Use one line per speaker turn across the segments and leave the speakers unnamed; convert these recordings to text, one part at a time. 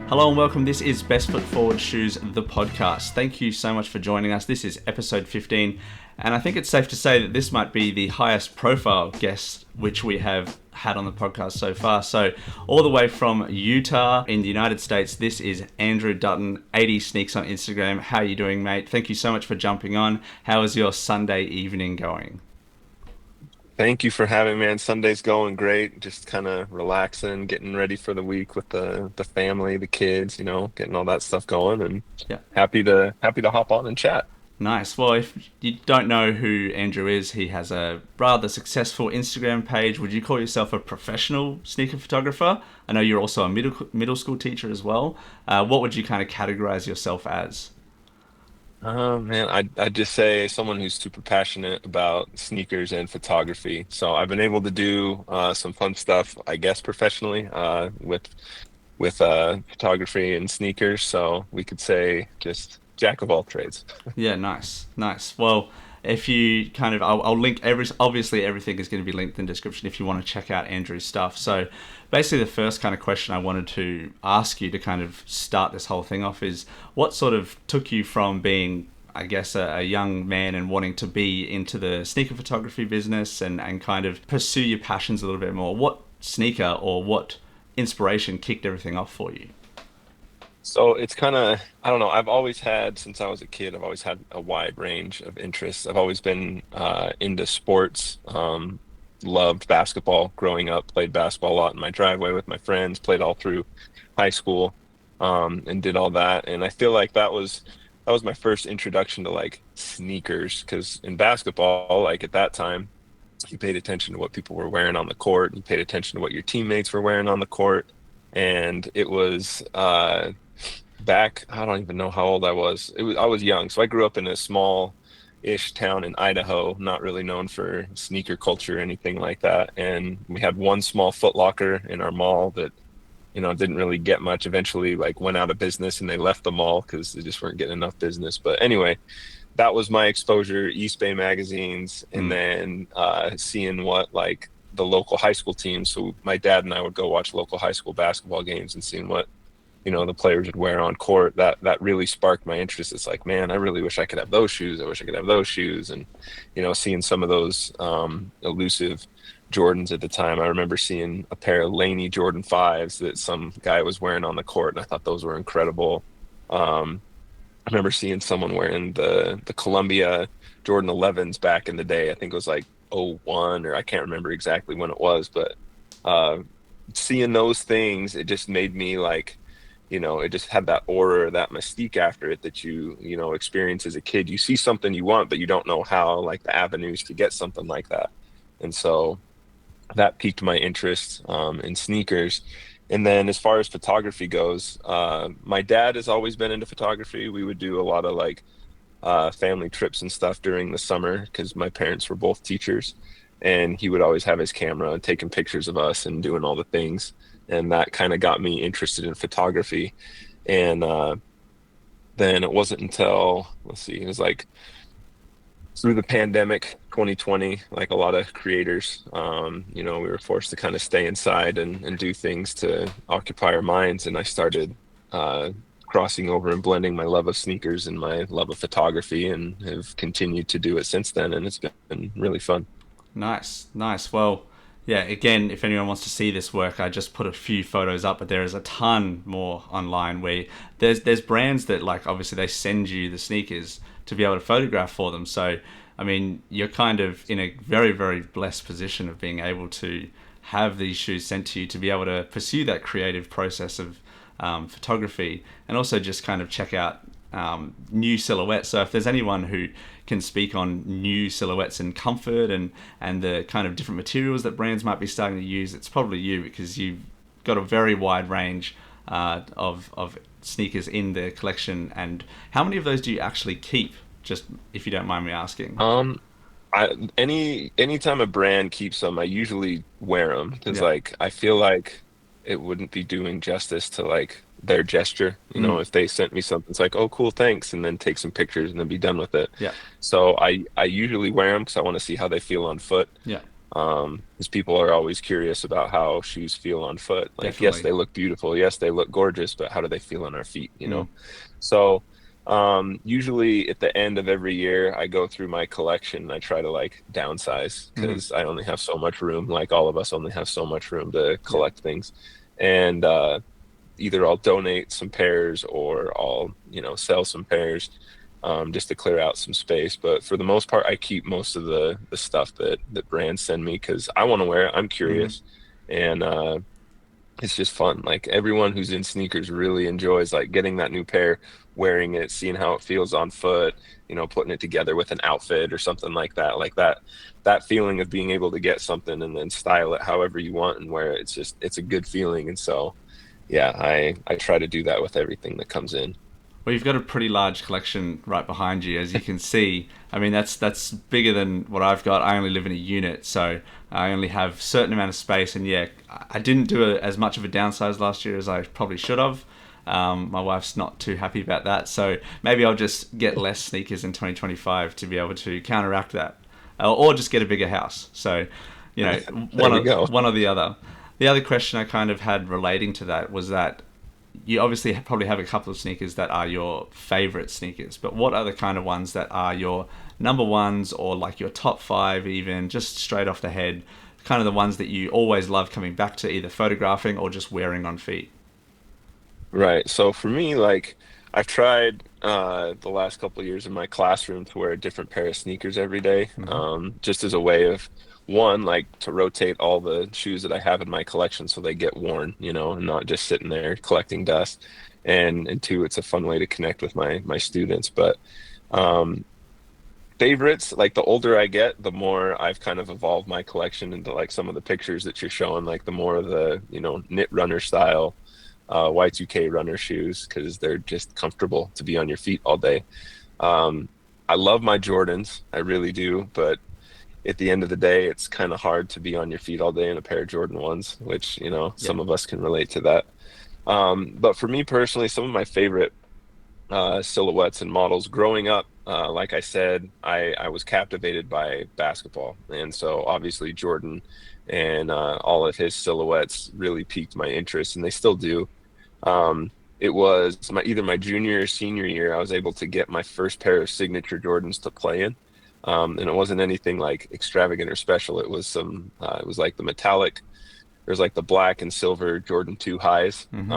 Hello and welcome. This is Best Foot Forward Shoes, the podcast. Thank you so much for joining us. This is episode 15, and I think it's safe to say that this might be the highest profile guest which we have had on the podcast so far. So, all the way from Utah in the United States, this is Andrew Dutton, 80 Sneaks on Instagram. How are you doing, mate? Thank you so much for jumping on. How is your Sunday evening going?
Thank you for having me, man. Sunday's going great. Just kind of relaxing, getting ready for the week with the family, the kids, getting all that stuff going and
Yeah.
happy to hop on and chat.
Nice. Well, if you don't know who Andrew is, he has a rather successful Instagram page. Would you call yourself a professional sneaker photographer? I know you're also a middle school teacher as well. What would you kind of categorize yourself as?
Oh man, I'd just say someone who's super passionate about sneakers and photography. So I've been able to do some fun stuff, I guess, professionally with photography and sneakers. So we could say just jack of all trades.
Yeah, nice, nice. Well, if you kind of, I'll link obviously everything is going to be linked in the description if you want to check out Andrew's stuff. So basically the first kind of question I wanted to ask you to kind of start this whole thing off is what sort of took you from being, I guess, a young man and wanting to be into the sneaker photography business and kind of pursue your passions a little bit more. What sneaker or what inspiration kicked everything off for you?
So it's kind of, I don't know, I've always had, since I was a kid, I've always had a wide range of interests. I've always been into sports, loved basketball growing up, played basketball a lot in my driveway with my friends, played all through high school, and did all that. And I feel like that was my first introduction to like sneakers, because in basketball, like at that time, you paid attention to what people were wearing on the court, you paid attention to what your teammates were wearing on the court. And it was back, I don't even know how old I was. I was young, so I grew up in a small-ish town in Idaho, not really known for sneaker culture or anything like that. And we had one small Foot Locker in our mall that, didn't really get much. Eventually, like went out of business, and they left the mall because they just weren't getting enough business. But anyway, that was my exposure, East Bay magazines, and
Mm.
then seeing what like the local high school teams. So my dad and I would go watch local high school basketball games and seeing what the players would wear on court. That really sparked my interest. It's like, man, I really wish I could have those shoes. I wish I could have those shoes. And seeing some of those elusive Jordans at the time. I remember seeing a pair of Laney Jordan 5s that some guy was wearing on the court, and I thought those were incredible. I remember seeing someone wearing the Columbia Jordan 11s back in the day. I think it was like '01, or I can't remember exactly when it was, but uh, seeing those things, it just made me like, it just had that aura, that mystique after it that experience as a kid. You see something you want, but you don't know how, like the avenues to get something like that. And so that piqued my interest in sneakers. And then as far as photography goes, my dad has always been into photography. We would do a lot of like family trips and stuff during the summer because my parents were both teachers, and he would always have his camera and taking pictures of us and doing all the things. And that kind of got me interested in photography. And then it wasn't until, let's see, it was like through the pandemic 2020, like a lot of creators, we were forced to kind of stay inside and do things to occupy our minds. And I started crossing over and blending my love of sneakers and my love of photography, and have continued to do it since then. And it's been really fun.
Nice, nice. Well, yeah, again, if anyone wants to see this work, I just put a few photos up, but there is a ton more online where there's brands that, like, obviously they send you the sneakers to be able to photograph for them. So, I mean, you're kind of in a very, very blessed position of being able to have these shoes sent to you to be able to pursue that creative process of photography, and also just kind of check out new silhouettes. So if there's anyone who can speak on new silhouettes and comfort and the kind of different materials that brands might be starting to use, it's probably you, because you've got a very wide range of sneakers in the collection. And how many of those do you actually keep, just if you don't mind me asking?
Anytime a brand keeps them, I usually wear them because
Yeah.
like I feel like it wouldn't be doing justice to like their gesture.
Mm.
If they sent me something, it's like, oh, cool, thanks, and then take some pictures and then be done with it.
Yeah.
So I usually wear them because I want to see how they feel on foot.
Yeah.
Because people are always curious about how shoes feel on foot. Like, yes,
Definitely.
they look beautiful. Yes, they look gorgeous, but how do they feel on our feet, you
Mm.
know? So, usually at the end of every year, I go through my collection and I try to like downsize
Hmm.
because I only have so much room. Like all of us only have so much room to
Yeah.
collect things. And either I'll donate some pairs or I'll, sell some pairs just to clear out some space. But for the most part, I keep most of the stuff that brands send me because I want to wear it. I'm
Hmm.
curious, and it's just fun. Like everyone who's in sneakers really enjoys like getting that new pair, wearing it, seeing how it feels on foot, putting it together with an outfit or something like that. Like that feeling of being able to get something and then style it however you want and wear it. It's a good feeling. And so yeah, I try to do that with everything that comes in.
Well, you've got a pretty large collection right behind you, as you can see. I mean, that's bigger than what I've got. I only live in a unit, so I only have a certain amount of space. And yeah, I didn't do as much of a downsize last year as I probably should have. My wife's not too happy about that, so maybe I'll just get less sneakers in 2025 to be able to counteract that, or just get a bigger house. So,
There we go.
one or the other. The other question I kind of had relating to that was that you obviously probably have a couple of sneakers that are your favorite sneakers, but what are the kind of ones that are your number ones or like your top five, even just straight off the head, kind of the ones that you always love coming back to, either photographing or just wearing on feet?
Right. So for me, like I've tried the last couple of years in my classroom to wear a different pair of sneakers every day,
Hmm.
just as a way of one, like to rotate all the shoes that I have in my collection so they get worn, and not just sitting there collecting dust. And two, it's a fun way to connect with my students. But um, favorites, like the older I get, the more I've kind of evolved my collection into like some of the pictures that you're showing, like the more of the, knit runner style Y2K runner shoes because they're just comfortable to be on your feet all day. Um, I love my Jordans, I really do, but at the end of the day, it's kind of hard to be on your feet all day in a pair of Jordan ones, which,
Yeah.
some of us can relate to that. But for me personally, some of my favorite silhouettes and models growing up, like I said, I was captivated by basketball. And so obviously Jordan and all of his silhouettes really piqued my interest, and they still do. It was either my junior or senior year, I was able to get my first pair of signature Jordans to play in. And it wasn't anything like extravagant or special. It was like the metallic, there's like the black and silver Jordan 2 highs.
Hmm.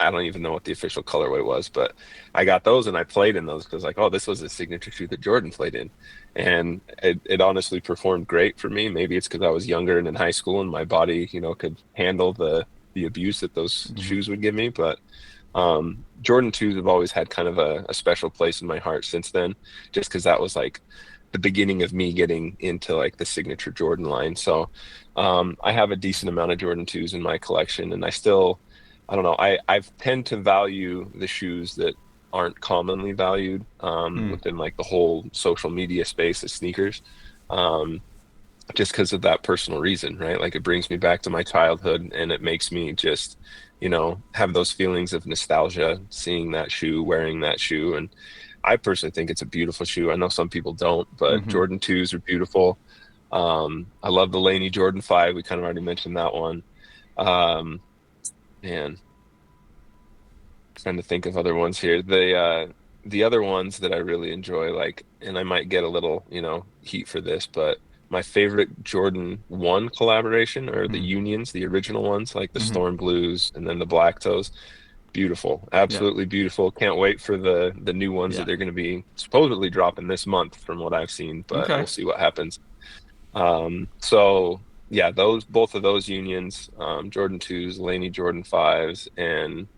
I don't even know what the official colorway was, but I got those and I played in those because like, oh, this was a signature shoe that Jordan played in. And it honestly performed great for me. Maybe it's because I was younger and in high school and my body, could handle the abuse that those
Hmm.
shoes would give me. But Jordan 2s have always had kind of a special place in my heart since then, just because that was like the beginning of me getting into like the signature Jordan line. So I have a decent amount of Jordan 2s in my collection, and I don't know, I tend to value the shoes that aren't commonly valued
Mm.
within like the whole social media space of sneakers. Um, just because of that personal reason, right? Like it brings me back to my childhood and it makes me just, have those feelings of nostalgia, seeing that shoe, wearing that shoe. And I personally think it's a beautiful shoe. I know some people don't, but
Hmm.
Jordan 2s are beautiful. I love the Laney Jordan 5. We kind of already mentioned that one. Um, man, trying to think of other ones here. The other ones that I really enjoy, like, and I might get a little, heat for this, but my favorite Jordan 1 collaboration are the
Mm.
Unions, the original ones, like the
Hmm.
Storm Blues and then the Black Toes. Beautiful,
Yeah.
absolutely beautiful. Can't wait for the new ones that
Yeah.
they're going to be supposedly dropping this month from what I've seen, but
Okay.
we'll see what happens. So yeah, those both of those Unions, Jordan 2s, Laney Jordan 5s, and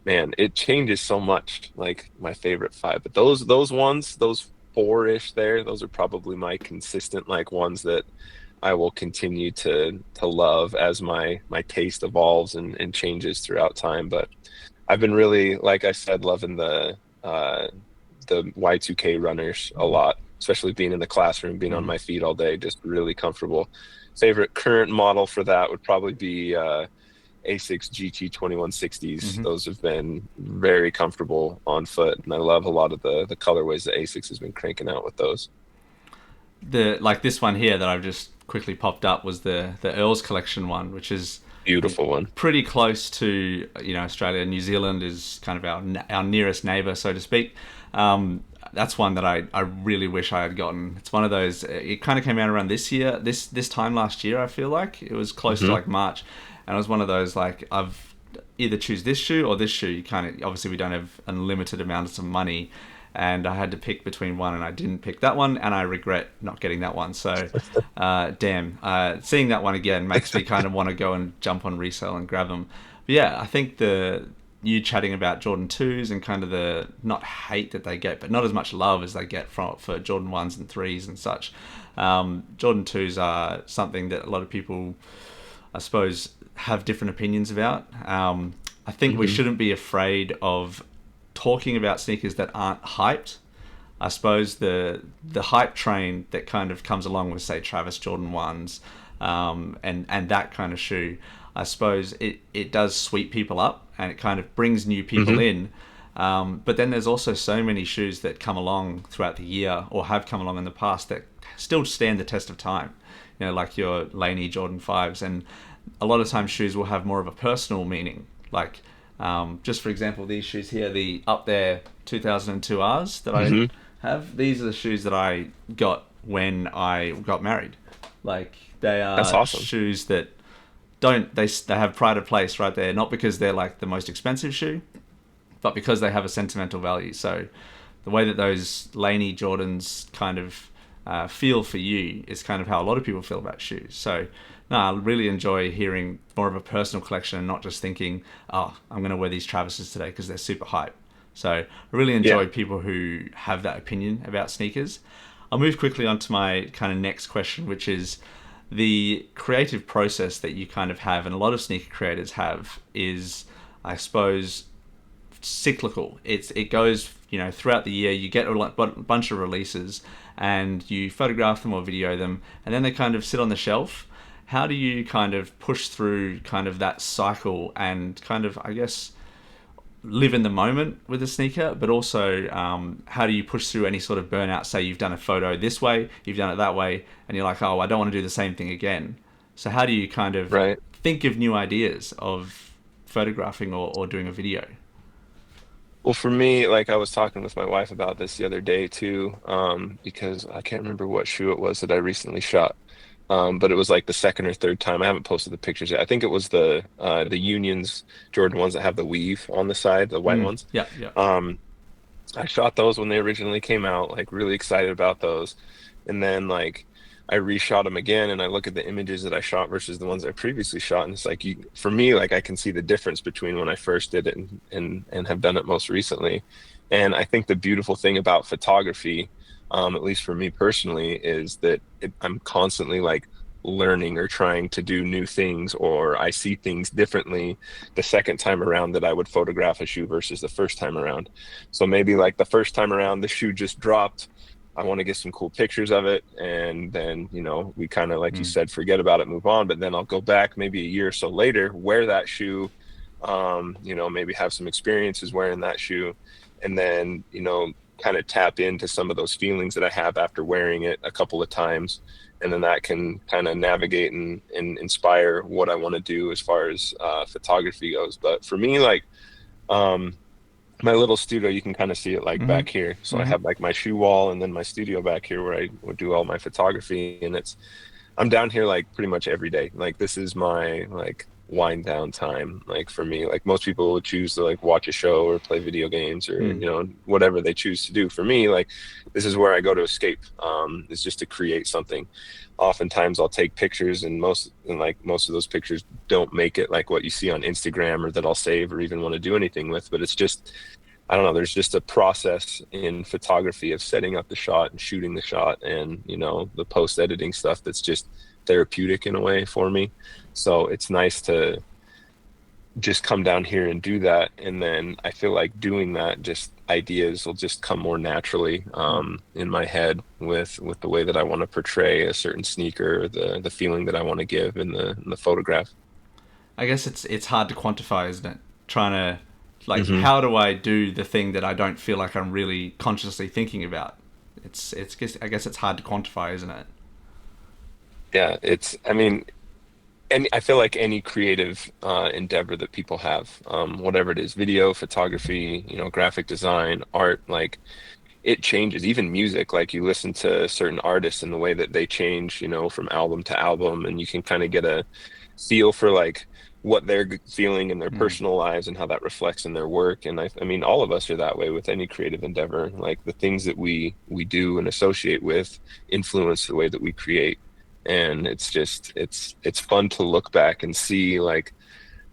man, it changes so much. Like my favorite five, but those ones, those four-ish there, those are probably my consistent like ones that I will continue to love as my taste evolves and changes throughout time. But I've been really, like I said, loving the Y2K runners a
Hmm.
lot, especially being in the classroom, being on
Hmm.
my feet all day, just really comfortable. Favorite current model for that would probably be A6 GT 2160s.
Hmm.
Those have been very comfortable on foot, and I love a lot of the colorways that A6 has been cranking out with those.
The like this one here that I've just quickly popped up was the Earls collection one, which is
Beautiful one.
pretty close to, Australia. New Zealand is kind of our nearest neighbor, so to speak. That's one that I really wish I had gotten. It's one of those. It kind of came out around this time last year. I feel like it was close to like March, and it was one of those like I've either choose this shoe or this shoe. You kind of obviously we don't have unlimited amounts of money, and I had to pick between one, and I didn't pick that one, and I regret not getting that one. So, damn, seeing that one again makes me kind of want to go and jump on resale and grab them. But yeah, I think you chatting about Jordan 2s and kind of the not hate that they get, but not as much love as they get for Jordan 1s and 3s and such. Jordan 2s are something that a lot of people, I suppose, have different opinions about. I think we shouldn't be afraid of talking about sneakers that aren't hyped. I suppose the hype train that kind of comes along with, say, Travis Jordan 1s and that kind of shoe, I suppose it does sweep people up and it kind of brings new people in. But then there's also so many shoes that come along throughout the year or have come along in the past that still stand the test of time. Like your Laney Jordan 5s. And a lot of times shoes will have more of a personal meaning. Like, just for example, these shoes here, the Up There 2002 Rs that I have, these are the shoes that I got when I got married. Like, they are
That's awesome.
shoes that they have pride of place right there, not because they're like the most expensive shoe, but because they have a sentimental value. So the way that those Laney Jordans kind of feel for you is kind of how a lot of people feel about shoes. So no, I really enjoy hearing more of a personal collection and not just thinking, oh, I'm going to wear these Travises today because they're super hype. So I really enjoy people who have that opinion about sneakers. I'll move quickly on to my kind of next question, which is the creative process that you kind of have, and a lot of sneaker creators have, is, I suppose, cyclical. It goes, throughout the year. You get a bunch of releases, and you photograph them or video them, and then they kind of sit on the shelf. How do you kind of push through kind of that cycle and kind of, I guess, live in the moment with a sneaker, but also how do you push through any sort of burnout? Say you've done a photo this way, you've done it that way, and you're like, oh, I don't want to do the same thing again. So how do you kind of think of new ideas of photographing or doing a video?
Well, for me, like I was talking with my wife about this the other day too, because I can't remember what shoe it was that I recently shot. But it was like the second or third time. I haven't posted the pictures yet. I think it was the Unions Jordan ones that have the weave on the side, the white ones.
Yeah.
I shot those when they originally came out, like really excited about those. And then like I reshot them again and I look at the images that I shot versus the ones I previously shot. And it's like, for me, like I can see the difference between when I first did it and have done it most recently. And I think the beautiful thing about photography, at least for me personally, is that I'm constantly like learning or trying to do new things, or I see things differently the second time around that I would photograph a shoe versus the first time around. So maybe like the first time around the shoe just dropped, I want to get some cool pictures of it, and then we kind of, like you said, forget about it, move on. But then I'll go back maybe a year or so later, wear that shoe, maybe have some experiences wearing that shoe, and then kind of tap into some of those feelings that I have after wearing it a couple of times. And then that can kind of navigate and inspire what I want to do as far as photography goes. But for me, like my little studio, you can kind of see it like back here. So I have like my shoe wall and then my studio back here where I would do all my photography. And I'm down here like pretty much every day. Like this is my like wind down time. Like for me, like most people would choose to like watch a show or play video games or whatever they choose to do. For me, like this is where I go to escape. It's just to create something. Oftentimes I'll take pictures and most of those pictures don't make it like what you see on Instagram or that I'll save or even want to do anything with. But it's just, I don't know, there's just a process in photography of setting up the shot and shooting the shot and the post editing stuff that's just therapeutic in a way for me. So it's nice to just come down here and do that. And then I feel like doing that, just ideas will just come more naturally in my head with the way that I want to portray a certain sneaker, the feeling that I want to give in the photograph.
I guess it's hard to quantify, isn't it? Trying to like, how do I do the thing that I don't feel like I'm really consciously thinking about? I guess it's hard to quantify, isn't it?
Yeah, it's, I mean, and I feel like any creative endeavor that people have, whatever it is, video, photography, graphic design, art, like it changes. Even music, like you listen to certain artists and the way that they change, from album to album, and you can kind of get a feel for like what they're feeling in their
Mm,
personal lives and how that reflects in their work. And I mean, all of us are that way with any creative endeavor. Like the things that we do and associate with influence the way that we create. And it's just it's fun to look back and see like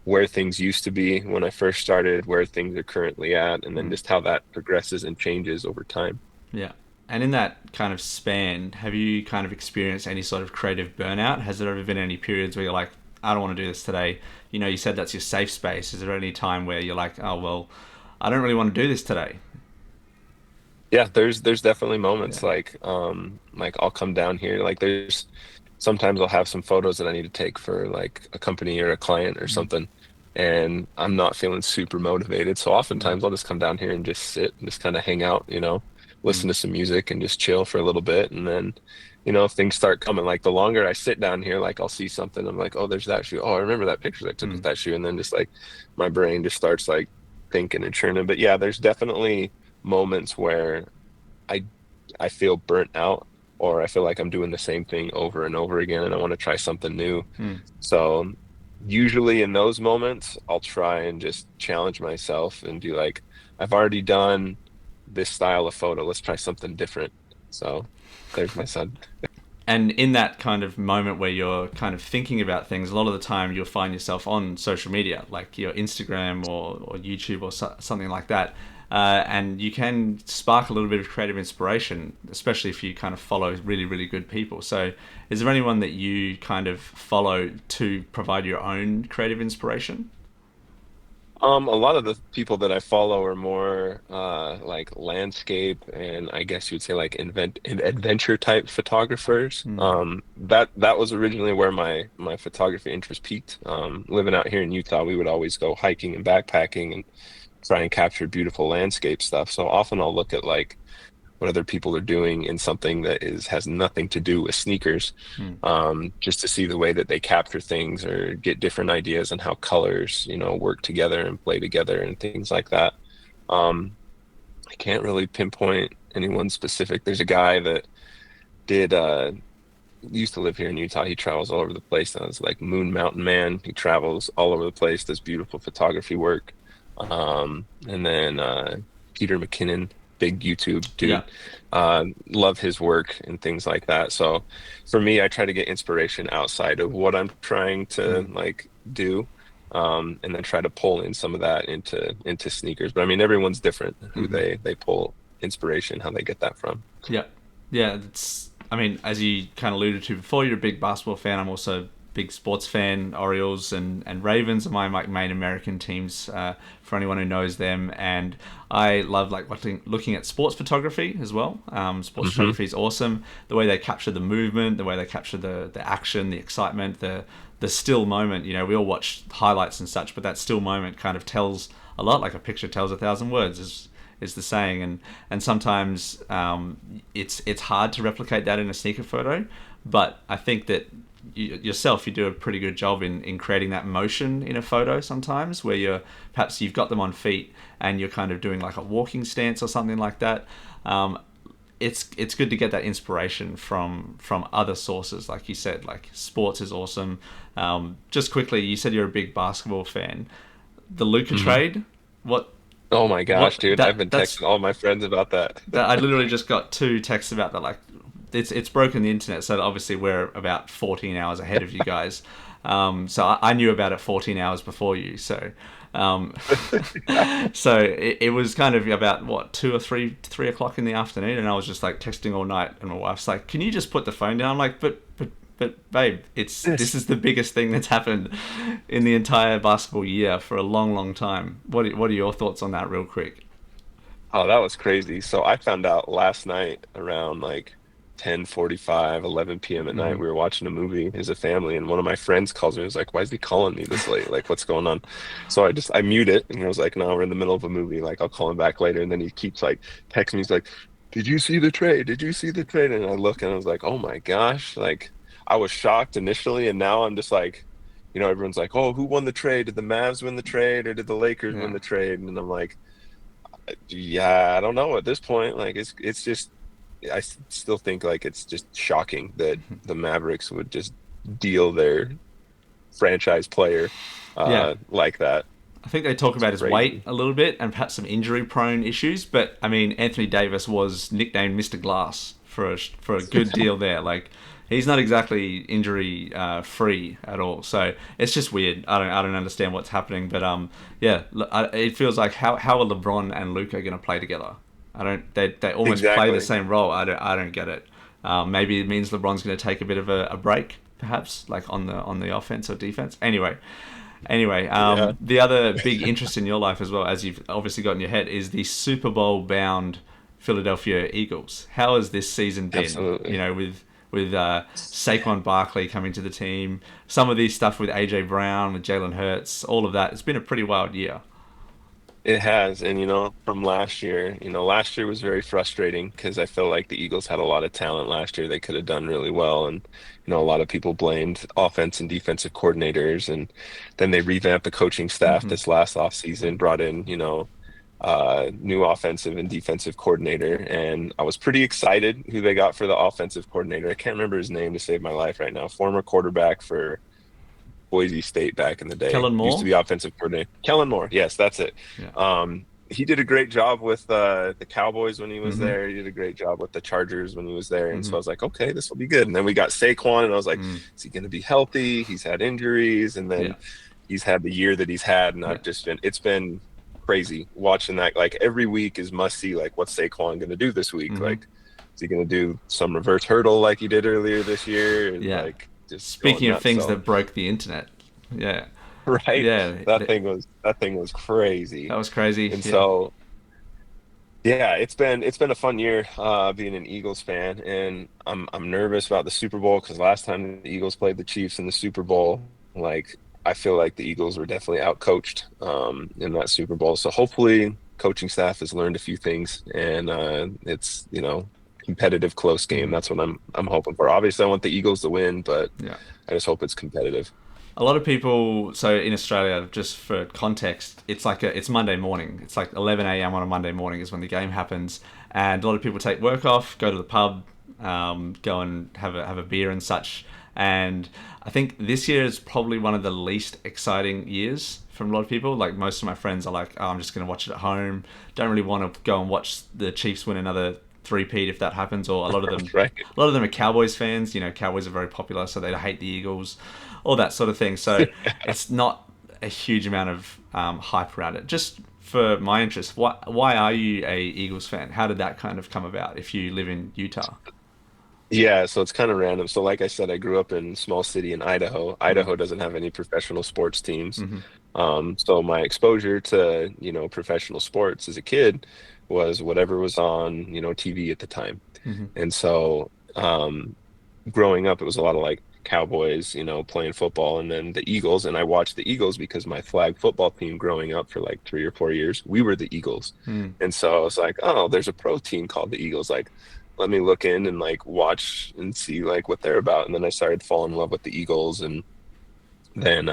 where things used to be when I first started, where things are currently at, and then
mm,
just how that progresses and changes over time.
yeah. And in that kind of span, have you kind of experienced any sort of creative burnout? Has there ever been any periods where you're like, I don't want to do this today? You said that's your safe space. Is there any time where you're like, oh well, I don't really want to do this today?
Yeah, there's definitely
Yeah.
moments like I'll come down here. Like there's sometimes I'll have some photos that I need to take for like a company or a client or
Mm,
something, and I'm not feeling super motivated. So
mm,
oftentimes I'll just come down here and just sit and just kind of hang out,
mm,
listen to some music and just chill for a little bit. And then, if things start coming, like the longer I sit down here, like I'll see something, I'm like, oh, there's that shoe. Oh, I remember that picture I took with
mm,
that shoe. And then just like my brain just starts like thinking and churning. But yeah, there's definitely moments where I I feel burnt out or I feel like I'm doing the same thing over and over again and I want to try something new.
mm.
So usually in those moments, I'll try and just challenge myself and be like, I've already done this style of photo. Let's try something different. So there's my son.
And in that kind of moment where you're kind of thinking about things, a lot of the time you'll find yourself on social media, like your Instagram or YouTube or something like that. And you can spark a little bit of creative inspiration, especially if you kind of follow really, really good people. So, is there anyone that you kind of follow to provide your own creative inspiration?
A lot of the people that I follow are more like landscape and I guess you'd say like adventure type photographers.
Mm,
That was originally where my photography interest peaked. Living out here in Utah, we would always go hiking and backpacking and try and capture beautiful landscape stuff. So often I'll look at like what other people are doing in something that is has nothing to do with sneakers,
mm,
just to see the way that they capture things or get different ideas on how colors, work together and play together and things like that. Um, I can't really pinpoint anyone specific. There's a guy that did used to live here in Utah. He travels all over the place. Now it's like Moon Mountain Man. He travels all over the place, does beautiful photography work. And then Peter McKinnon, big YouTube
yeah.
dude. Love his work and things like that. So for me, I try to get inspiration outside of what I'm trying to
Mm,
like do. And then try to pull in some of that into sneakers. But I mean, everyone's different who
mm-hmm.
they pull inspiration, how they get that from.
Yeah, yeah. It's. I mean, as you kind of alluded to before, you're a big basketball fan. I'm also a big sports fan. Orioles and Ravens are my like main American teams. For anyone who knows them, and I love like looking at sports photography as well. Sports
Hmm.
photography is awesome. The way they capture the movement, the way they capture the action, the excitement, the still moment. We all watch highlights and such, but that still moment kind of tells a lot. Like a picture tells 1,000 words. Is the saying, and sometimes it's hard to replicate that in a sneaker photo. But I think that yourself, you do a pretty good job in creating that motion in a photo sometimes, where you've got them on feet and you're kind of doing like a walking stance or something like that. Um, it's good to get that inspiration from other sources, like you said. Like sports is awesome. Just quickly, you said you're a big basketball fan. The Luca
Hmm.
trade, what
Oh my gosh,
what
dude. I've been
that's
texting all my friends about that.
that I literally just got two texts about that. Like, it's broken the internet, so obviously we're about 14 hours ahead of you guys. So I knew about it 14 hours before you. So, um, so it was kind of about what 2 or 3 o'clock in the afternoon, and I was just like texting all night, and my wife's like, "Can you just put the phone down?" I'm like, but babe, this
This.
is the biggest thing that's happened in the entire basketball year for a long, long time. What are your thoughts on that, real quick?
Oh, that was crazy. So I found out last night around like 10:45, 11 p.m. at night.
Mm,
We were watching a movie as a family, and one of my friends calls me. He was like, "Why is he calling me this late? Like, what's going on?" So I mute it, and I was like, "No, we're in the middle of a movie. Like, I'll call him back later." And then he keeps like texting me. He's like, "Did you see the trade? Did you see the trade?" And I look, and I was like, "Oh my gosh!" Like, I was shocked initially, and now I'm just like, everyone's like, "Oh, who won the trade? Did the Mavs win the trade, or did the Lakers win
Yeah.
the trade?" And I'm like, "Yeah, I don't know at this point. Like, it's just, still think like it's just shocking that the Mavericks would just deal their franchise player
Yeah.
like that.
I think they talk
It's
about his weight
crazy."
a little bit and perhaps some injury-prone issues, but I mean, Anthony Davis was nicknamed Mr. Glass for a good deal there. Like, he's not exactly injury free at all, so it's just weird. I don't understand what's happening, but yeah, it feels like how are LeBron and Luka going to play together? I don't. They almost play the
Exactly.
same role. I don't get it. Maybe it means LeBron's going to take a bit of a break, perhaps, like on the offense or defense. Anyway,
Yeah,
the other big interest in your life as well, as you've obviously got in your head, is the Super Bowl bound Philadelphia Eagles. How has this season been? You
absolutely.
know, with Saquon Barkley coming to the team, some of these stuff with AJ Brown, with Jalen Hurts, all of that. It's been a pretty wild year.
It has. And, from last year, last year was very frustrating because I feel like the Eagles had a lot of talent last year. They could have done really well. And, a lot of people blamed offense and defensive coordinators. And then they revamped the coaching staff
Hmm.
this last offseason, brought in, new offensive and defensive coordinator. And I was pretty excited who they got for the offensive coordinator. I can't remember his name to save my life right now. Former quarterback for Boise State back in the day.
Kellen
Used to
Moore.
be offensive coordinator. Kellen Moore. Yes, that's it.
Yeah.
He did a great job with the Cowboys when he was
Hmm.
there. He did a great job with the Chargers when he was there. And so I
Hmm.
was like, okay, this will be good. And then we got Saquon, and I was like,
Mm.
is he going to be healthy? He's had injuries, and
Yeah.
then he's had the year that he's had. And
Yeah.
it's been crazy watching that. Like every week is must see. Like, what's Saquon going to do this week?
Hmm.
Like, is he going to do some reverse hurdle like he did earlier this year? And
Yeah.
like just going
Speaking of
nuts.
things
So
that broke the internet, yeah,
right,
yeah,
that thing was
that
crazy.
was crazy.
And
Yeah.
so yeah, it's been a fun year being an Eagles fan, and I'm nervous about the Super Bowl because last time the Eagles played the Chiefs in the Super Bowl, like I feel like the Eagles were definitely outcoached in that Super Bowl. So hopefully, coaching staff has learned a few things, and it's competitive, close game.
Mhm.
That's what I'm hoping for. Obviously, I want the Eagles to win, but
Yeah.
I just hope it's competitive.
A lot of people, so in Australia, just for context, it's Monday morning. It's like 11 a.m. on a Monday morning is when the game happens, and a lot of people take work off, go to the pub, go and have a beer and such. And I think this year is probably one of the least exciting years from a lot of people. Like, most of my friends are like, "Oh, I'm just going to watch it at home. Don't really want to go and watch the Chiefs win another three-peat if that happens." Or
Right.
a lot of them are Cowboys fans. You know, Cowboys are very popular, so they hate the Eagles, all that sort of thing. So it's not a huge amount of hype around it. Just for my interest, why are you a Eagles fan? How did that kind of come about? If you live in Utah.
Yeah, so it's kind of random. So like I said, I grew up in a small city in Idaho.
Mm.
Idaho doesn't have any professional sports teams.
Hmm.
So my exposure to, professional sports as a kid was whatever was on, TV at the time.
Hmm.
And so growing up, it was a lot of like Cowboys, playing football, and then the Eagles. And I watched the Eagles because my flag football team growing up for like 3 or 4 years, we were the Eagles.
Mm.
And so I was like, oh, there's a pro team called the Eagles. Like, let me look in and like watch and see like what they're about. And then I started falling in love with the Eagles. And then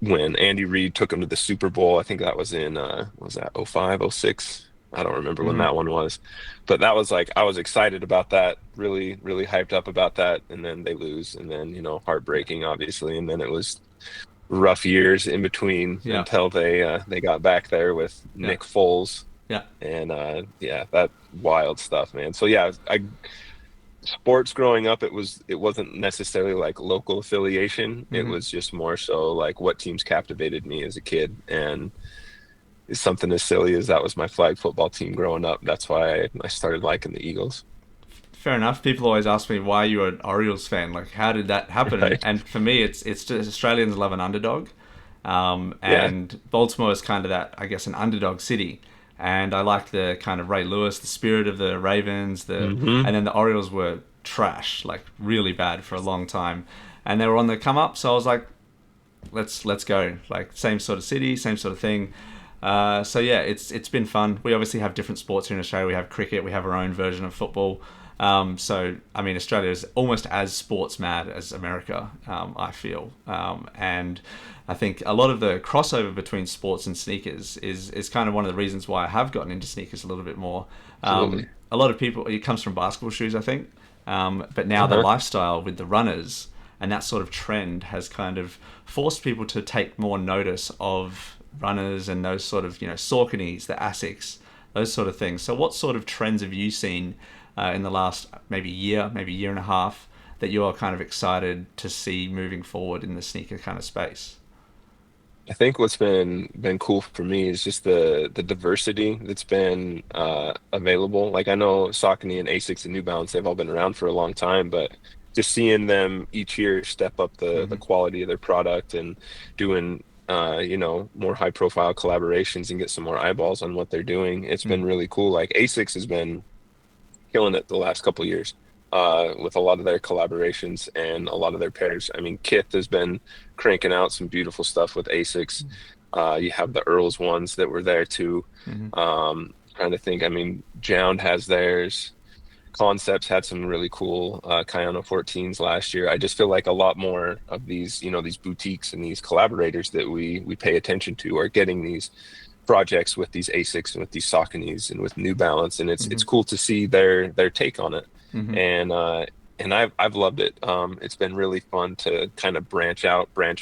when Andy Reid took him to the Super Bowl, I think that was in was that '05, '06? I don't remember when
Mm.
that one was. But that was like I was excited about that, really, really hyped up about that. And then they lose, and then,
Yeah.
heartbreaking, obviously. And then it was rough years in between
Yeah.
until they got back there with
Yeah.
Nick Foles.
Yeah.
And yeah, that wild stuff, man. So yeah, I sports growing up, it wasn't necessarily like local affiliation. It
Hmm.
was just more so like what teams captivated me as a kid. And it's something as silly as that was my flag football team growing up. That's why I started liking the Eagles.
Fair enough. People always ask me why you're an Orioles fan. Like, how did that happen? And,
Right.
and for me, it's just Australians love an underdog,
Yeah.
and Baltimore is kind of that, I guess, an underdog city. And I like the kind of Ray Lewis, the spirit of the Ravens,
Hmm.
and then the Orioles were trash, like really bad for a long time, and they were on the come up. So I was like, let's go. Like, same sort of city, same sort of thing. So yeah, it's been fun. We obviously have different sports here in Australia. We have cricket. We have our own version of football. So, I mean, Australia is almost as sports mad as America, I feel. And I think a lot of the crossover between sports and sneakers is kind of one of the reasons why I have gotten into sneakers a little bit more.
Absolutely.
A lot of people, it comes from basketball shoes, I think. But now the
Uh-huh.
lifestyle with the runners and that sort of trend has kind of forced people to take more notice of runners and those sort of, Sauconys, the Asics, those sort of things. So what sort of trends have you seen in the last maybe year and a half that you're kind of excited to see moving forward in the sneaker kind of space?
I think what's been cool for me is just the diversity that's been available. Like I know Saucony and Asics and New Balance, they've all been around for a long time, but just seeing them each year step up the
Hmm.
quality of their product and doing more high profile collaborations and get some more eyeballs on what they're doing, it's been
Mm.
really cool. Like Asics has been killing it the last couple of years with a lot of their collaborations and a lot of their pairs. I mean, Kith has been cranking out some beautiful stuff with Asics. You have the Earls ones that were there too.
Hmm.
Trying to think. I mean, Jound has theirs. Concepts had some really cool Kayano 14s last year. I just feel like a lot more of these, these boutiques and these collaborators that we pay attention to are getting these projects with these Asics and with these Sauconys and with New Balance, and it's
Hmm.
cool to see their take on it,
Hmm.
and I've loved it. It's been really fun to kind of branch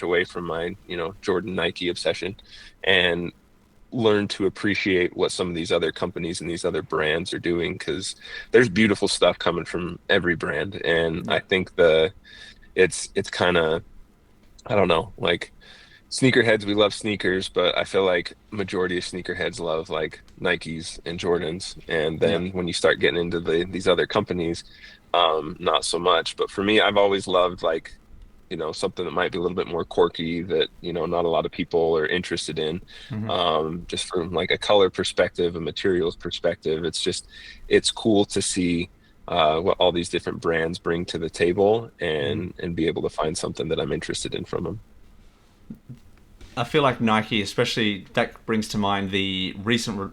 away from my Jordan Nike obsession, and learn to appreciate what some of these other companies and these other brands are doing because there's beautiful stuff coming from every brand, and I
Yeah.
think it's kind of, I don't know, like sneakerheads, we love sneakers, but I feel like majority of sneakerheads love like Nikes and Jordans. And
Yeah.
then when you start getting into these other companies, not so much. But for me, I've always loved like, something that might be a little bit more quirky that, not a lot of people are interested in.
Hmm.
Just from like a color perspective, a materials perspective, it's cool to see what all these different brands bring to the table
Hmm.
and be able to find something that I'm interested in from them.
I feel like Nike, especially, that brings to mind the recent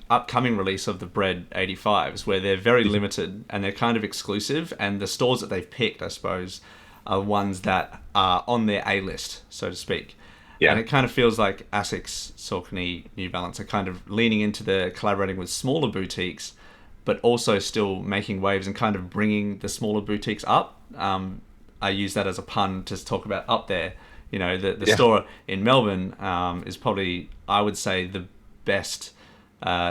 upcoming release of the Bread 85s, where they're very limited and they're kind of exclusive. And the stores that they've picked, I suppose, are ones that are on their A list, so to speak. And
Yeah.
it kind of feels like Asics, Saucony, New Balance are kind of leaning into the collaborating with smaller boutiques, but also still making waves and kind of bringing the smaller boutiques up. I use that as a pun to talk about up there. The
Yeah.
store in Melbourne is probably, I would say, the best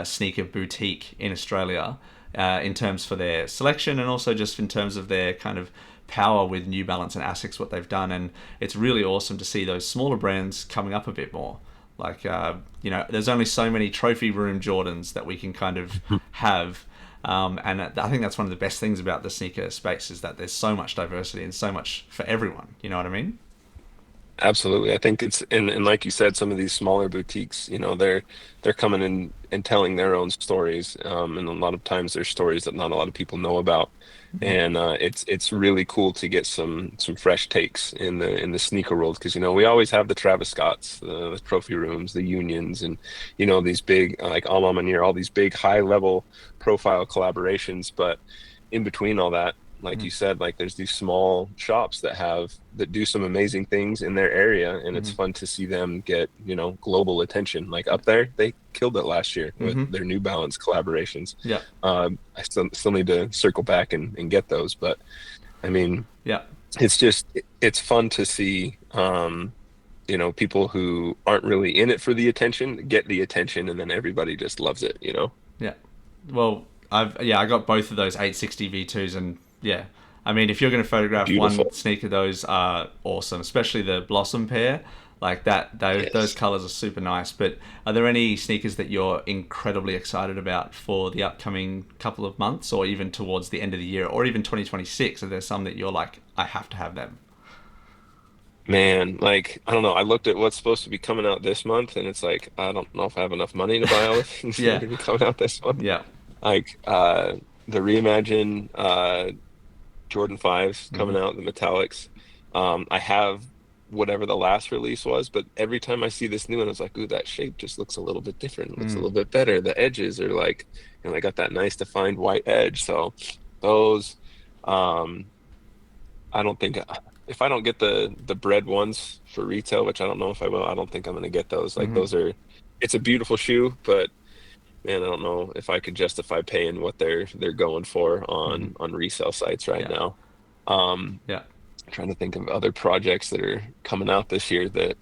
sneaker boutique in Australia in terms for their selection and also just in terms of their kind of power with New Balance and Asics, what they've done. And it's really awesome to see those smaller brands coming up a bit more. Like, there's only so many trophy room Jordans that we can kind of have. And I think that's one of the best things about the sneaker space is that there's so much diversity and so much for everyone. You know what I mean?
Absolutely. I think it's and like you said, some of these smaller boutiques, they're coming in and telling their own stories. And a lot of times there's stories that not a lot of people know about.
Hmm.
And it's really cool to get some fresh takes in the sneaker world because we always have the Travis Scotts, the trophy rooms, the unions, and these big like Alma Manier, all these big high level profile collaborations. But in between all that, like
Hmm.
you said, like there's these small shops that do some amazing things in their area, and it's
Hmm.
fun to see them get global attention. Like up there, they killed it last year with
Hmm.
their New Balance collaborations.
Yeah.
I still need to circle back and get those, but I mean,
Yeah.
it's fun to see people who aren't really in it for the attention get the attention, and then everybody just loves it.
Yeah. Well, I got both of those 860 V2s, and yeah, I mean, if you're going to photograph one
Beautiful.
sneaker, those are awesome, especially the Blossom pair. Like that, those
Yes.
colors are super nice. But are there any sneakers that you're incredibly excited about for the upcoming couple of months, or even towards the end of the year, or even 2026? Are there some that you're like, I have to have them?
Man, like I don't know. I looked at what's supposed to be coming out this month, and it's like I don't know if I have enough money to buy all the things that are
Yeah.
going to be coming out this month.
Yeah.
Like the Reimagine Jordan 5s
Hmm.
coming out, the metallics. I have whatever the last release was, but every time I see this new one, I was like, ooh, that shape just looks a little bit different. It looks a
Mm.
little bit better. The edges are like, they got that nice defined white edge. So those. Um, I don't think if I don't get the bread ones for retail, which I don't know if I will, I don't think I'm gonna get those. Like
Hmm.
those are, it's a beautiful shoe, but man, I don't know if I could justify paying what they're going for
Hmm.
on resale sites right
Yeah.
now. Um,
Yeah.
Trying to think of other projects that are coming out this year that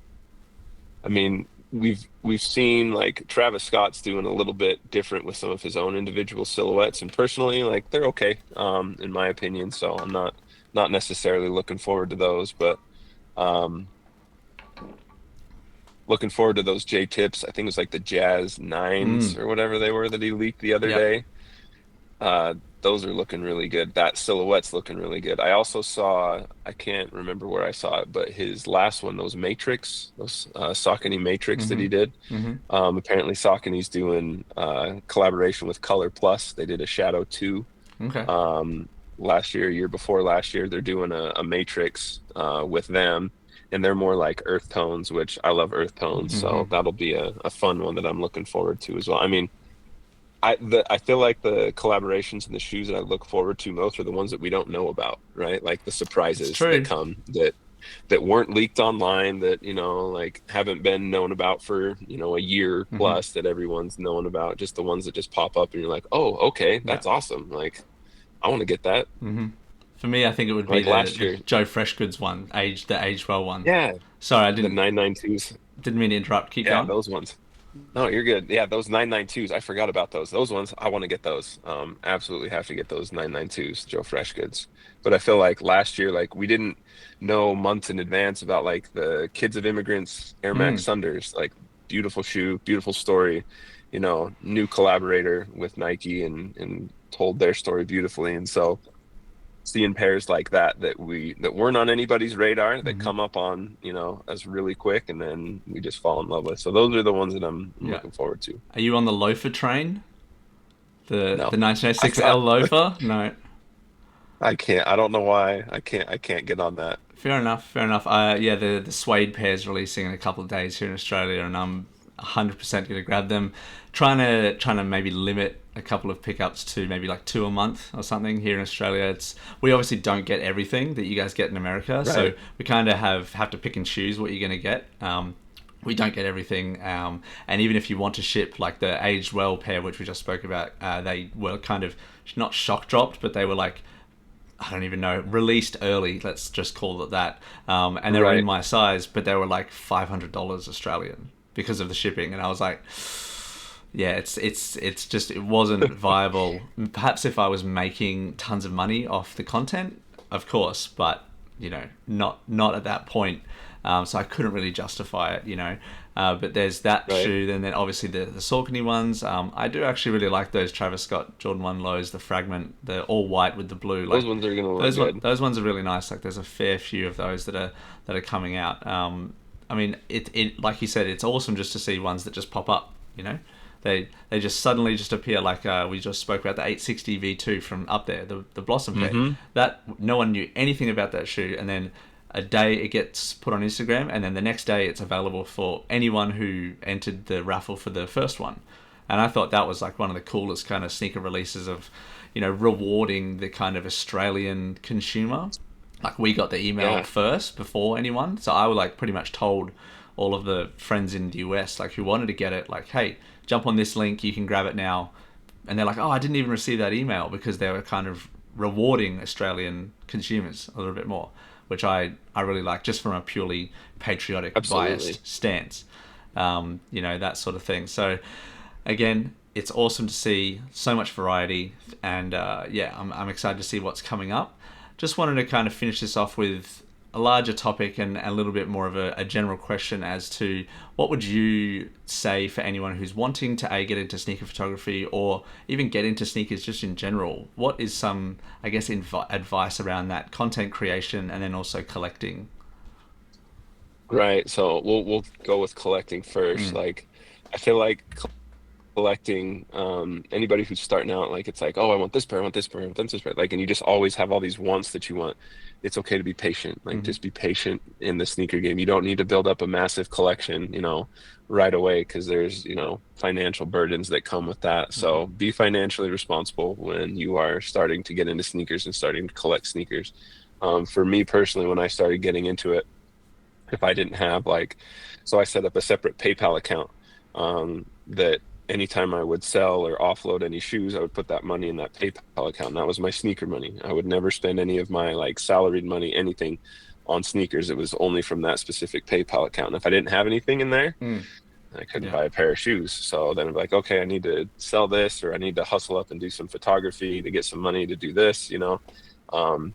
I mean, we've seen like Travis Scott's doing a little bit different with some of his own individual silhouettes, and personally, like they're okay, in my opinion. So I'm not necessarily looking forward to those, but um, looking forward to those J tips. I think it was like the Jazz Nines
Mm.
or whatever they were that he leaked the other
Yep.
day. Those are looking really good. That silhouette's looking really good. I also saw, I can't remember where I saw it, but his last one, those Matrix, those Saucony Matrix that
Hmm.
he did.
Hmm.
Apparently Saucony's doing collaboration with Color Plus. They did a Shadow 2
Okay.
um, last year, year before last year. They're doing a Matrix with them, and they're more like earth tones, which I love earth tones.
Hmm.
So that'll be a fun one that I'm looking forward to as well. I mean, I feel like the collaborations and the shoes that I look forward to most are the ones that we don't know about, right? Like the
It's
surprises that
true.
come that weren't leaked online, that like haven't been known about for a year
Hmm.
plus, that everyone's known about. Just the ones that just pop up and you're like, oh, okay,
Yeah.
that's awesome. Like I want to get that.
Hmm. For me, I think it would be
Like last
the
year,
Joe Freshgoods one, the aged well one.
yeah,
Sorry, I
the
didn't
992s,
didn't mean to interrupt. Keep
yeah,
going.
those ones. No, you're good. Yeah, those 992s. I forgot about those. Those ones, I want to get those. Absolutely have to get those 992s, Joe Freshgoods. But I feel like last year, like we didn't know months in advance about like the Kids of Immigrants Air
Mm.
Max Thunders. Like beautiful shoe, beautiful story. New collaborator with Nike and told their story beautifully. And so seeing pairs like that weren't on anybody's radar that
Hmm.
come up on as really quick, and then we just fall in love with. So those are the ones that I'm
Yeah.
looking forward to.
Are you on the loafer train? The
No, I
1906 L
thought
loafer? No.
I can't. I don't know why I can't get on that.
Fair enough. Fair enough. Yeah, the suede pair's releasing in a couple of days here in Australia, and I'm 100% going to grab them. Trying to maybe limit a couple of pickups to maybe like two a month or something here in Australia. We obviously don't get everything that you guys get in America, so
Right.
we kind of have to pick and choose what you're going to get. We don't get everything, and even if you want to ship like the aged well pair, which we just spoke about, they were kind of not shock dropped, but they were like, I don't even know, released early. Let's just call it that. And they were in
Right.
my size, but they were like $500 Australian because of the shipping. And I was like, yeah, it's just it wasn't viable. Perhaps if I was making tons of money off the content, of course, but not at that point. So I couldn't really justify it. But there's that
Right.
shoe, then obviously the Saucony ones. I do actually really like those Travis Scott Jordan 1 lows, the Fragment, the all white with the blue.
Those
Like
ones are gonna look good.
those ones are really nice. Like there's a fair few of those that are coming out. I mean, it like you said, it's awesome just to see ones that just pop up. They just suddenly just appear. Like we just spoke about the 860 V2 from up there, the Blossom pair.
Hmm.
That no one knew anything about that shoe, and then a day it gets put on Instagram, and then the next day it's available for anyone who entered the raffle for the first one. And I thought that was like one of the coolest kind of sneaker releases of, rewarding the kind of Australian consumer. Like we got the email
Yeah.
first before anyone, so I was like pretty much told all of the friends in the US like who wanted to get it, like, hey, jump on this link, you can grab it now. And they're like, oh, I didn't even receive that email, because they were kind of rewarding Australian consumers a little bit more, which I really like, just from a purely patriotic,
Absolutely.
biased stance, that sort of thing. So, again, it's awesome to see so much variety, and yeah, I'm excited to see what's coming up. Just wanted to kind of finish this off with a larger topic and a little bit more of a general question as to what would you say for anyone who's wanting to get into sneaker photography, or even get into sneakers just in general. What is some, I guess, advice around that content creation and then also collecting?
Right. So we'll go with collecting first.
Mm.
Like I feel like collecting, anybody who's starting out, like it's like, oh, I want this pair, I want this pair, I want this pair, like, and you just always have all these wants that you want. It's okay to be patient. Like,
Hmm.
just be patient in the sneaker game. You don't need to build up a massive collection, right away, because there's, financial burdens that come with that.
Hmm.
So be financially responsible when you are starting to get into sneakers and starting to collect sneakers. For me personally, when I started getting into it, if I didn't have like, so I set up a separate PayPal account, that anytime I would sell or offload any shoes, I would put that money in that PayPal account. And that was my sneaker money. I would never spend any of my like salaried money, anything on sneakers. It was only from that specific PayPal account. And if I didn't have anything in there,
Mm.
I couldn't
Yeah.
buy a pair of shoes. So then I'm like, okay, I need to sell this, or I need to hustle up and do some photography to get some money to do this. Um,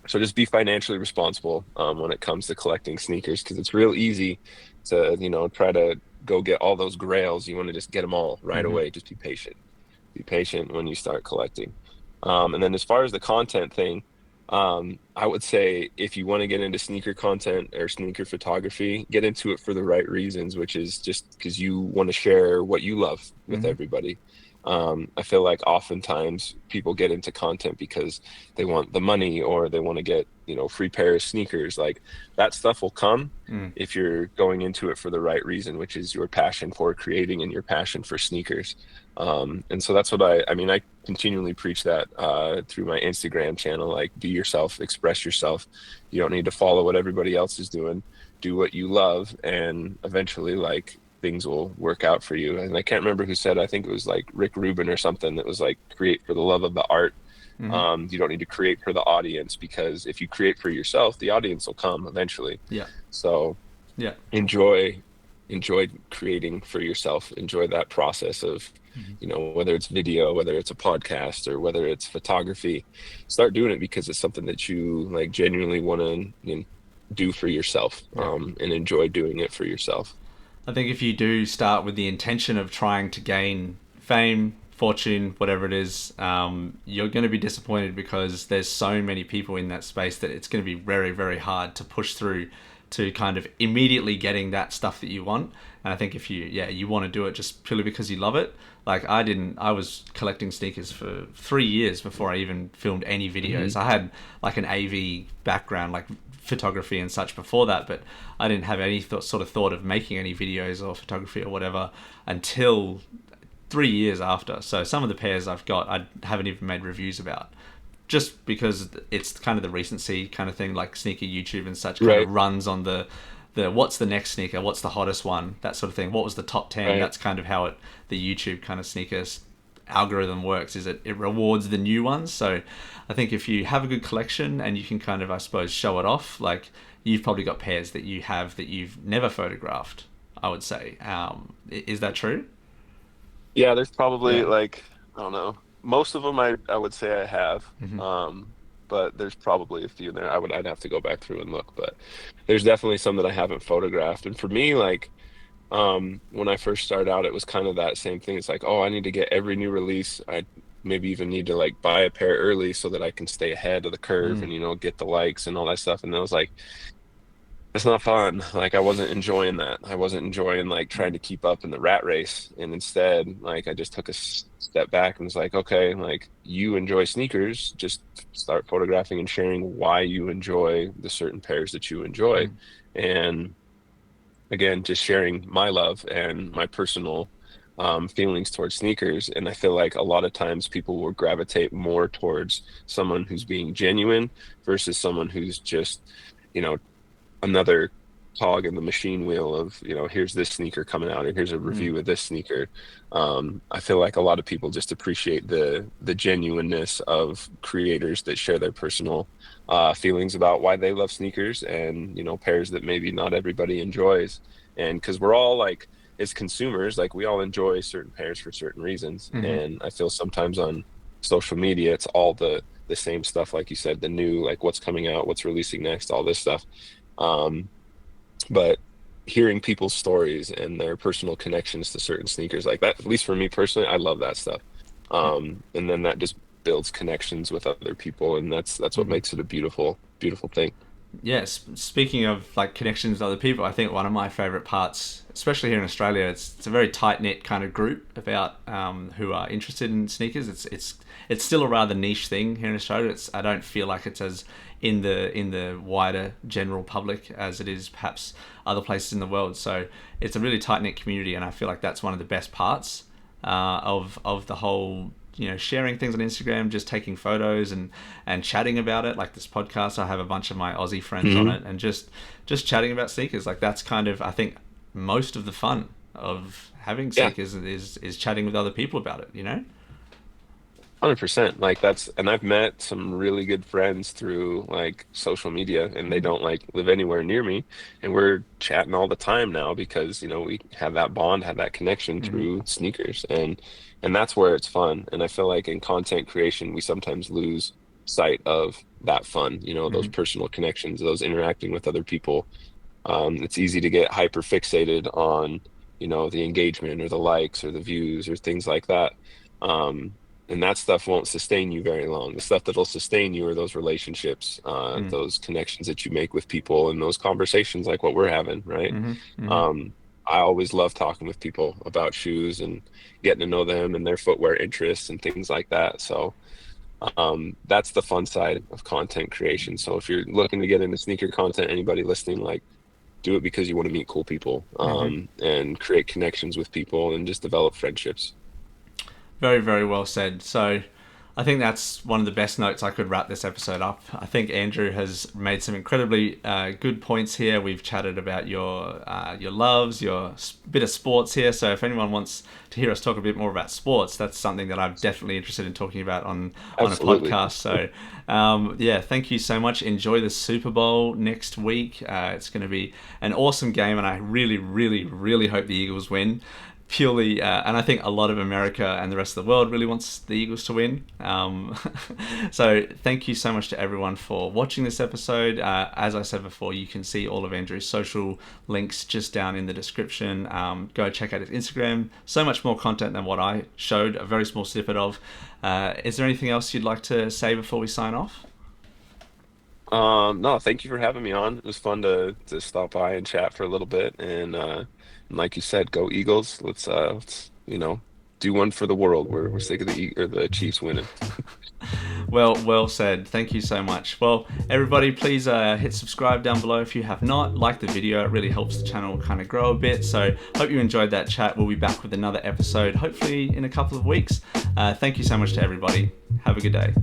so just be financially responsible, when it comes to collecting sneakers, because it's real easy to, try to go get all those grails. You want to just get them all right
Hmm.
away. Just be patient. Be patient when you start collecting. And then as far as the content thing, I would say if you want to get into sneaker content or sneaker photography, get into it for the right reasons, which is just because you want to share what you love with
Hmm.
everybody. I feel like oftentimes people get into content because they want the money, or they want to get, free pair of sneakers. Like, that stuff will come
Mm.
if you're going into it for the right reason, which is your passion for creating and your passion for sneakers. And so that's what I mean, I continually preach that, through my Instagram channel, like, be yourself, express yourself. You don't need to follow what everybody else is doing. Do what you love, and eventually, like, things will work out for you. And I can't remember who said, I think it was like Rick Rubin or something, that was like, create for the love of the art.
Hmm.
You don't need to create for the audience, because if you create for yourself, the audience will come eventually.
Yeah.
So
Yeah.
enjoy enjoy creating for yourself. Enjoy that process of,
Hmm.
whether it's video, whether it's a podcast, or whether it's photography. Start doing it because it's something that you like genuinely want to, do for yourself,
Yeah.
and enjoy doing it for yourself.
I think if you do start with the intention of trying to gain fame, fortune, whatever it is, you're going to be disappointed because there's so many people in that space that it's going to be very, very hard to push through to kind of immediately getting that stuff that you want. And I think if you want to do it just purely because you love it, like I didn't, I was collecting sneakers for 3 years before I even filmed any
Hmm.
videos. I had like an AV background, like photography and such before that, but I didn't have any sort of thought of making any videos or photography or whatever until 3 years after. So some of the pairs I've got, I haven't even made reviews about, just because it's kind of the recency kind of thing, like sneaker YouTube and such kind
Right,
of runs on the what's the next sneaker, what's the hottest one, that sort of thing. What was the top 10?
right.
That's kind of how the YouTube kind of sneakers algorithm works, is it rewards the new ones. So I think if you have a good collection and you can kind of, I suppose, show it off, like you've probably got pairs that you have that you've never photographed, I would say. Is that true?
Yeah, there's probably
Yeah.
like, I don't know. Most of them I would say I have.
Hmm.
But there's probably a few there. I'd have to go back through and look, but there's definitely some that I haven't photographed. And for me, like, when I first started out, it was kind of that same thing. It's like, oh, I need to get every new release. I maybe even need to like buy a pair early so that I can stay ahead of the curve
Mm.
and, get the likes and all that stuff. And I was like, it's not fun. Like, I wasn't enjoying that. I wasn't enjoying like trying
Mm.
to keep up in the rat race. And instead, like, I just took a step back and was like, okay, like, you enjoy sneakers, just start photographing and sharing why you enjoy the certain pairs that you enjoy.
Mm.
And again, just sharing my love and my personal, feelings towards sneakers. And I feel like a lot of times people will gravitate more towards someone who's being genuine versus someone who's just, you know, another cog in the machine wheel of, here's this sneaker coming out and here's a
Mm.
review of this sneaker. I feel like a lot of people just appreciate the genuineness of creators that share their personal, feelings about why they love sneakers, and pairs that maybe not everybody enjoys. And because we're all like, as consumers, like, we all enjoy certain pairs for certain reasons.
Mm-hmm.
And I feel sometimes on social media it's all the same stuff, like you said, the new, like, what's coming out, what's releasing next, all this stuff. um, but hearing people's stories and their personal connections to certain sneakers like that, at least for me personally, I love that stuff.
Yeah.
And then that just builds connections with other people, and that's what
Mm-hmm.
makes it a beautiful, beautiful thing.
Yes, speaking of like connections with other people, I think one of my favorite parts, especially here in Australia, it's a very tight knit kind of group about who are interested in sneakers. It's still a rather niche thing here in Australia. I don't feel like it's as in the wider general public as it is perhaps other places in the world. So it's a really tight knit community, and I feel like that's one of the best parts of the whole, sharing things on Instagram, just taking photos and chatting about it. Like this podcast, I have a bunch of my Aussie friends on it, and just chatting about sneakers. Like that's kind of, I think, most of the fun of having sneakers is chatting with other people about it.
100%. And I've met some really good friends through like social media, and they don't like live anywhere near me, and we're chatting all the time now because we have that bond, have that connection through sneakers, and that's where it's fun. And I feel like in content creation we sometimes lose sight of that fun, those personal connections, those interacting with other people. It's easy to get hyper fixated on the engagement or the likes or the views or things like that. And that stuff won't sustain you very long. The stuff that'll sustain you are those relationships, those connections that you make with people, and those conversations like what we're having, right? I always love talking with people about shoes and getting to know them and their footwear interests and things like that. So that's the fun side of content creation. So if you're looking to get into sneaker content, anybody listening, like, do it because you want to meet cool people, and create connections with people and just develop friendships.
Very, very well said. So I think that's one of the best notes I could wrap this episode up. I think Andrew has made some incredibly good points here. We've chatted about your loves, your bit of sports here. So if anyone wants to hear us talk a bit more about sports, that's something that I'm definitely interested in talking about on a podcast. So thank you so much. Enjoy the Super Bowl next week. It's going to be an awesome game, and I really, really, really hope the Eagles win. Purely, and I think a lot of America and the rest of the world really wants the Eagles to win. So thank you so much to everyone for watching this episode. As I said before, you can see all of Andrew's social links just down in the description. Go check out his Instagram. So much more content than what I showed a very small snippet of. Is there anything else you'd like to say before we sign off?
No, thank you for having me on. It was fun to stop by and chat for a little bit, and like you said, go Eagles. Let's do one for the world. We're sick of the Chiefs winning.
Well said. Thank you so much. Well, everybody, please hit subscribe down below if you have not. Like the video, it really helps the channel kind of grow a bit. So hope you enjoyed that chat. We'll be back with another episode, hopefully in a couple of weeks. Thank you so much to everybody. Have a good day.